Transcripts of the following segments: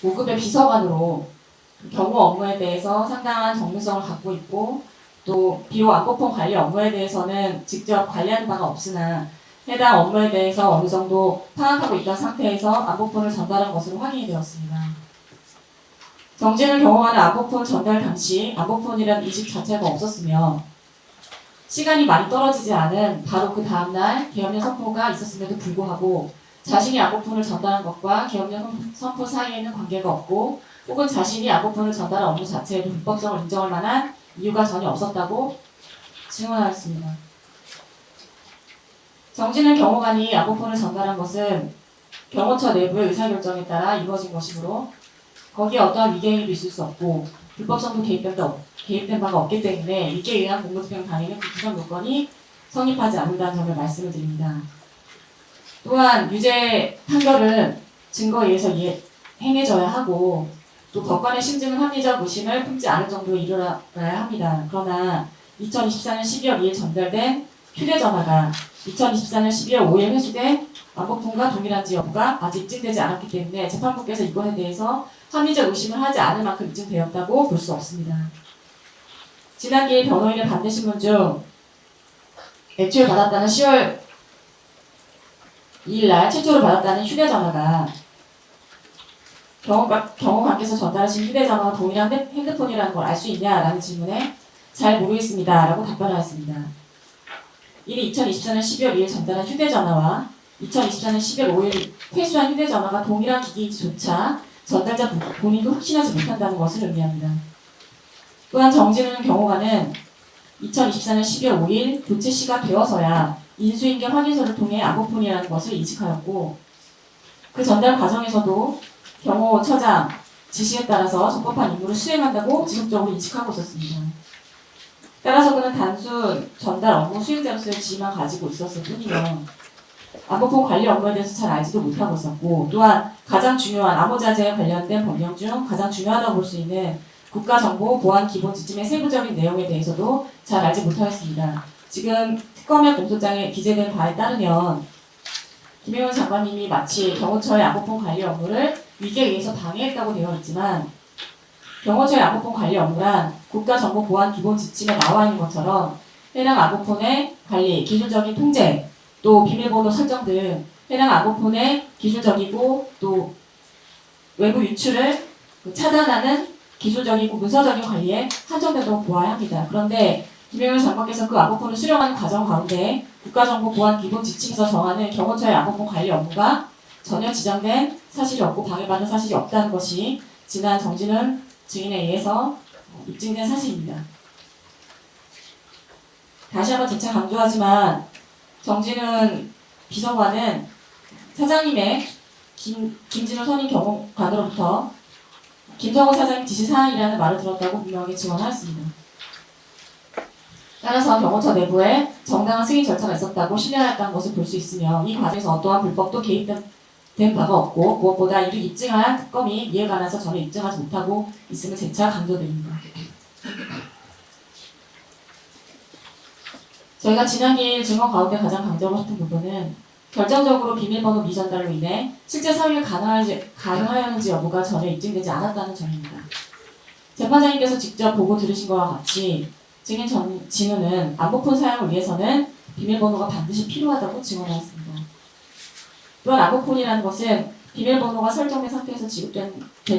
5급의 비서관으로 경호 업무에 대해서 상당한 전문성을 갖고 있고, 또 비록 안보폰 관리 업무에 대해서는 직접 관리하는 바가 없으나 해당 업무에 대해서 어느 정도 파악하고 있던 상태에서 안보폰을 전달한 것으로 확인이 되었습니다. 정진을 경호하는 안보폰 전달 당시 안보폰이라는 이직 자체가 없었으며, 시간이 많이 떨어지지 않은 바로 그 다음날 계엄령 선포가 있었음에도 불구하고 자신이 안보폰을 전달한 것과 계엄령 선포 사이에는 관계가 없고, 혹은 자신이 안보폰을 전달한 업무 자체에도 불법성을 인정할 만한 이유가 전혀 없었다고 증언하였습니다. 정진은 경호관이 안보폰을 전달한 것은 경호처 내부의 의사결정에 따라 이루어진 것이므로 거기에 어떠한 위계행위도 있을 수 없고 불법성도 개입된 바가 없기 때문에 이에 의한 공무집행 단위는 그 구성 요건이 성립하지 않는다는 점을 말씀을 드립니다. 또한 유죄 판결은 증거에 의해서 행해져야 하고, 또 법관의 심증은 합리적 의심을 품지 않을 정도에 이르러야 합니다. 그러나 2024년 12월 2일 전달된 휴대전화가 2024년 12월 5일 회수된 안보폰과 동일한지 여부가 아직 입증되지 않았기 때문에 재판부께서 이것에 대해서 합리적 의심을 하지 않을 만큼 입증되었다고 볼 수 없습니다. 지난 기일 변호인의 반대신문 중 애초에 받았다는 10월 2일날 최초로 받았다는 휴대전화가 경호관께서 전달하신 휴대전화와 동일한 핸드폰이라는 걸 알 수 있냐라는 질문에 잘 모르겠습니다 라고 답변하였습니다. 이는 2024년 12월 2일 전달한 휴대전화와 2024년 12월 5일 회수한 휴대전화가 동일한 기기인지조차 전달자 본인도 확신하지 못한다는 것을 의미합니다. 또한 정진훈 경호관은 2024년 12월 5일 교체 시가 되어서야 인수인계 확인서를 통해 안보폰이라는 것을 인식하였고, 그 전달 과정에서도 경호처장 지시에 따라서 적법한 임무를 수행한다고 지속적으로 인식하고 있었습니다. 따라서 그는 단순 전달 업무 수행자로서의 지위만 가지고 있었을 뿐이며 안보폰 관리 업무에 대해서 잘 알지도 못하고 있었고, 또한 가장 중요한 암호자재에 관련된 법령 중 가장 중요하다고 볼 수 있는 국가정보보안기본지침의 세부적인 내용에 대해서도 잘 알지 못하였습니다. 지금 특검의 공소장에 기재된 바에 따르면 김혜원 장관님이 마치 경호처의 안보폰 관리 업무를 위계에 의해서 방해했다고 되어 있지만, 경호처의 안보폰 관리 업무란 국가정보보안기본지침에 나와 있는 것처럼 해당 안보폰의 관리, 기술적인 통제, 또 비밀번호 설정 등 해당 안보폰의 기술적이고 또 외부 유출을 차단하는 기술적이고 문서적인 관리에 한정되도록 보아야 합니다. 그런데 김영현 장관께서 그 안보폰을 수령하는 과정 가운데 국가정보보안기본지침에서 정하는 경호처의 안보폰 관리 업무가 전혀 지정된 사실이 없고 방해받는 사실이 없다는 것이 지난 정진훈 증인에 의해서 입증된 사실입니다. 다시 한번 재차 강조하지만 정진훈 비서관은 사장님의 김진우 선임 경호관으로부터 김성호 사장님 지시 사항이라는 말을 들었다고 분명하게 증언하였습니다. 따라서 경호처 내부에 정당한 승인 절차가 있었다고 신뢰하였다는 것을 볼 수 있으며, 이 과정에서 어떠한 불법도 개입된 바가 없고 무엇보다 이를 입증한 특검이 이에 관해서 전혀 입증하지 못하고 있음을 재차 강조드립니다. 저희가 지난 기일 증언 가운데 가장 강조하고 싶은 부분은 결정적으로 비밀번호 미전달로 인해 실제 사용이 가능하였는지 여부가 전혀 입증되지 않았다는 점입니다. 재판장님께서 직접 보고 들으신 것과 같이 증인 진우는 안보폰 사용을 위해서는 비밀번호가 반드시 필요하다고 증언하였습니다. 또한 안보폰이라는 것은 비밀번호가 설정된 상태에서 지급될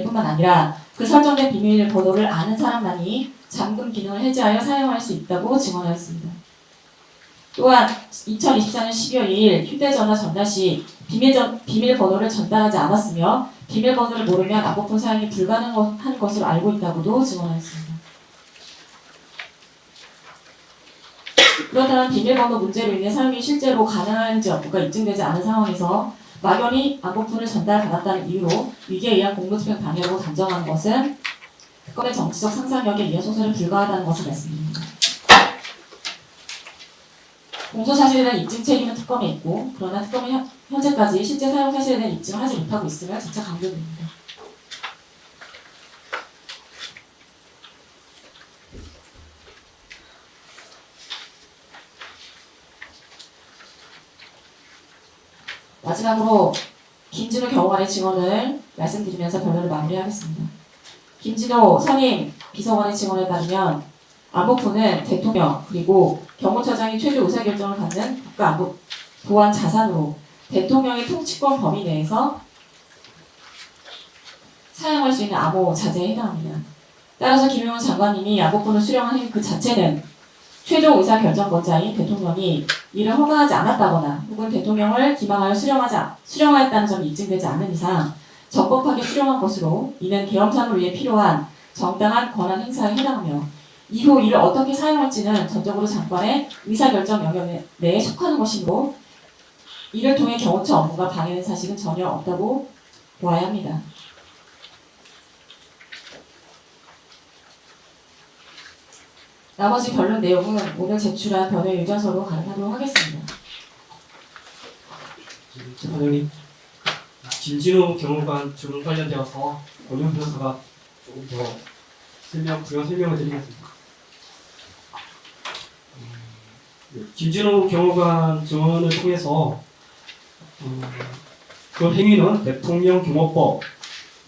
뿐만 아니라 그 설정된 비밀번호를 아는 사람만이 잠금 기능을 해제하여 사용할 수 있다고 증언하였습니다. 또한 2024년 12월 2일 휴대전화 전달 시 비밀번호를 전달하지 않았으며 비밀번호를 모르면 안보폰 사용이 불가능한 것으로 알고 있다고도 증언하였습니다. 그렇다면 비밀번호 문제로 인해 사용이 실제로 가능한지 여부가 입증되지 않은 상황에서 막연히 안보폰을 전달받았다는 이유로 위계에 의한 공무집행 방해로 단정하는 것은 특검의 정치적 상상력에 의한 소설에 불과하다는 것을 말씀드립니다. 공소사실에 대한 입증 책임은 특검에 있고, 그러나 특검은 현재까지 실제 사용 사실에 대한 입증을 하지 못하고 있음을 재차 강조드립니다. 마지막으로 김진우 경호관의 증언을 말씀드리면서 변론을 마무리하겠습니다. 김진호 선임 비서관의 증언에 따르면 안보부는 대통령 그리고 경호처장이 최종 의사결정을 갖는 국가안보 보안 자산으로 대통령의 통치권 범위 내에서 사용할 수 있는 암호 자재에 해당합니다. 따라서 김용현 장관님이 안보부를 수령한 행위 그 자체는 최종 의사결정권자인 대통령이 이를 허가하지 않았다거나 혹은 대통령을 기망하여 수령하였다는 점이 입증되지 않는 이상 적법하게 수령한 것으로 이는 계엄사를 위해 필요한 정당한 권한 행사에 해당하며 이후 이를 어떻게 사용할지는 전적으로 장관의 의사결정 영역 내에 속하는 것이므로 이를 통해 경호처 업무가 방해된 사실은 전혀 없다고 보아야 합니다. 나머지 변론 내용은 오늘 제출한 변호의 의견서로 가름하도록 하겠습니다. 재판장님, 김진호 경호관 증언 관련되어서 원영 변호사가 조금 더 부연 설명을 드리겠습니다. 김진호 경호관 증언을 통해서 그 행위는 대통령 경호법,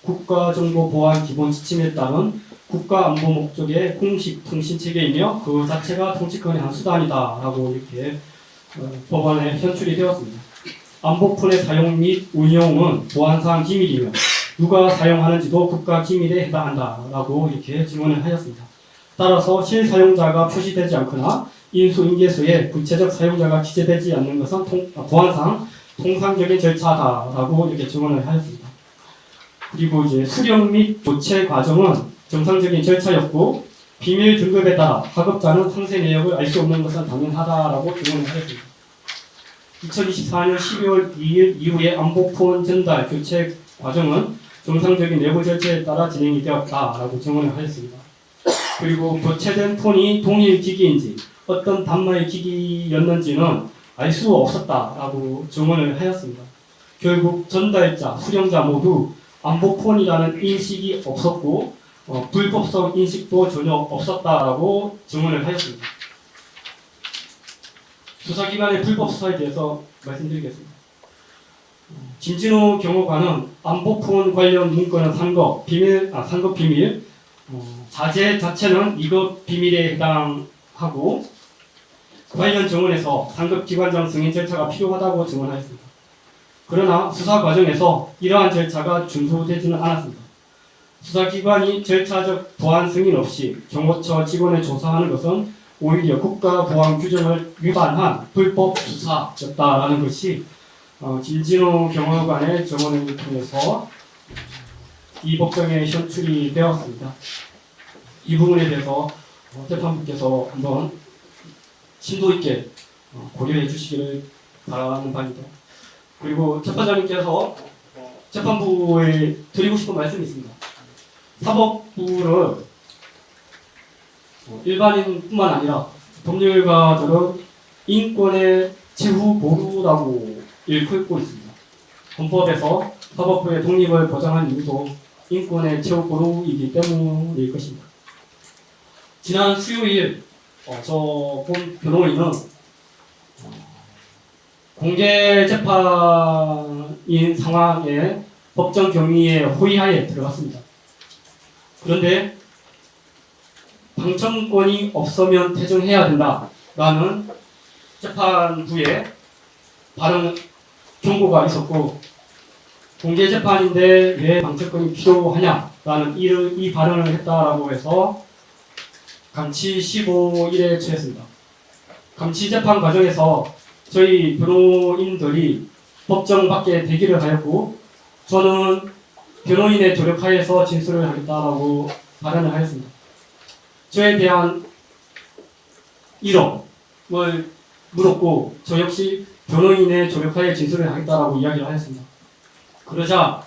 국가정보보안 기본지침에 따른 국가안보 목적의 공식 통신체계이며 그 자체가 통치권의 한 수단이다라고 이렇게 법원에 현출이 되었습니다. 안보폰의 사용 및 운용은 보안상 기밀이며 누가 사용하는지도 국가 기밀에 해당한다라고 이렇게 증언을 하였습니다. 따라서 실사용자가 표시되지 않거나 인수인계서에 구체적 사용자가 기재되지 않는 것은 보안상 통상적인 절차다라고 이렇게 증언을 하였습니다. 그리고 이제 수령 및 조체 과정은 정상적인 절차였고 비밀 등급에 따라 하급자는 상세 내역을 알 수 없는 것은 당연하다라고 증언을 하였습니다. 2024년 12월 2일 이후에 안보폰 전달 교체 과정은 정상적인 내부 절차에 따라 진행이 되었다라고 증언을 하였습니다. 그리고 교체된 폰이 동일 기기인지 어떤 단마의 기기였는지는 알 수 없었다라고 증언을 하였습니다. 결국 전달자, 수령자 모두 안보폰이라는 인식이 없었고 불법성 인식도 전혀 없었다라고 증언을 하였습니다. 수사기관의 불법성에 대해서 말씀드리겠습니다. 김진호 경호관은 안보폰 관련 문건은 상급 비밀, 자재 자체는 2급 비밀에 해당하고 관련 증언에서 상급 기관장 승인 절차가 필요하다고 증언하였습니다. 그러나 수사 과정에서 이러한 절차가 준수되지는 않았습니다. 수사기관이 절차적 보안 승인 없이 경호처 직원을 조사하는 것은 오히려 국가보안 규정을 위반한 불법 수사였다라는 것이 김진호 경호관의 증언을 통해서 이 법정에 현출이 되었습니다. 이 부분에 대해서 재판부께서 한번 심도 있게 고려해 주시기를 바라는 바입니다. 그리고 재판장님께서 재판부에 드리고 싶은 말씀이 있습니다. 사법부를 일반인뿐만 아니라 법률가들은 인권의 최후 보루라고 일컫고 있습니다. 헌법에서 사법부의 독립을 보장한 이유도 인권의 최후 보루이기 때문일 것입니다. 지난 수요일 저 본 변호인은 공개 재판인 상황에 법정 경위에 호의하에 들어갔습니다. 그런데 방청권이 없으면 퇴정해야 된다라는 재판부의 경고가 있었고 공개 재판인데 왜 방청권이 필요하냐라는 이 발언을 했다라고 해서 감치 15일에 처했습니다. 감치 재판 과정에서 저희 변호인들이 법정 밖에 대기를 하였고 저는 변호인의 조력하에서 진술을 하겠다라고 발언을 하였습니다. 저에 대한 이름을 물었고 저 역시 변호인의 조력하에 진술을 하겠다라고 이야기를 하였습니다. 그러자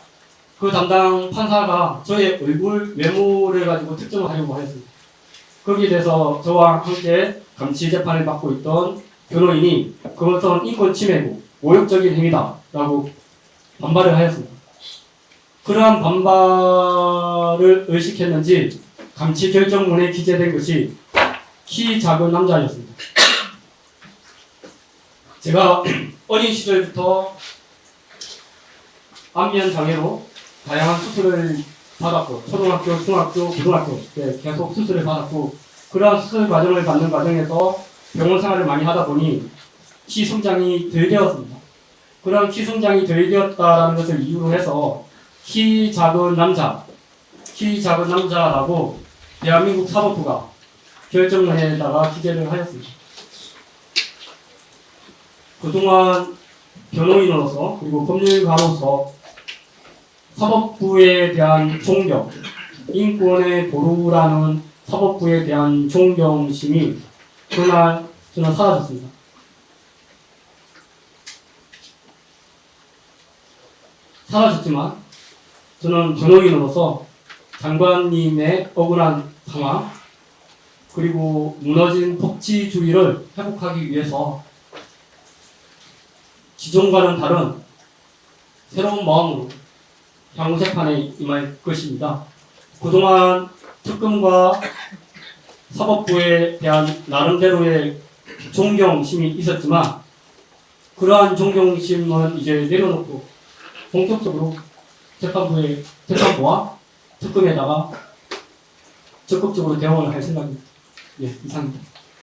그 담당 판사가 저의 얼굴 외모를 가지고 특정을 하려고 하였습니다. 거기에 대해서 저와 함께 감치 재판을 받고 있던 변호인이 그것은 인권 침해고 모욕적인 행위다라고 반발을 하였습니다. 그러한 반발을 의식했는지 감치 결정문에 기재된 것이 키 작은 남자였습니다. 제가 어린 시절부터 안면 장애로 다양한 수술을 받았고 초등학교, 중학교, 고등학교 때 계속 수술을 받았고 그러한 수술 과정을 받는 과정에서 병원 생활을 많이 하다 보니 키 성장이 덜 되었습니다. 그런 키 성장이 덜 되었다라는 것을 이유로 해서 키 작은 남자라고 대한민국 사법부가 결정문에다가 기재를 하였습니다. 그동안 변호인으로서 그리고 법률가로서 사법부에 대한 존경, 인권의 보루라는 사법부에 대한 존경심이 그날 저는 사라졌습니다. 사라졌지만 저는 변호인으로서 장관님의 억울한 상황 그리고 무너진 법치주의를 회복하기 위해서 기존과는 다른 새로운 마음으로 향후 재판에 임할 것입니다. 그동안 특검과 사법부에 대한 나름대로의 존경심이 있었지만 그러한 존경심은 이제 내려놓고 본격적으로 재판부와 특검에다가 적극적으로 대응을 할 생각입니다. 예, 이상입니다.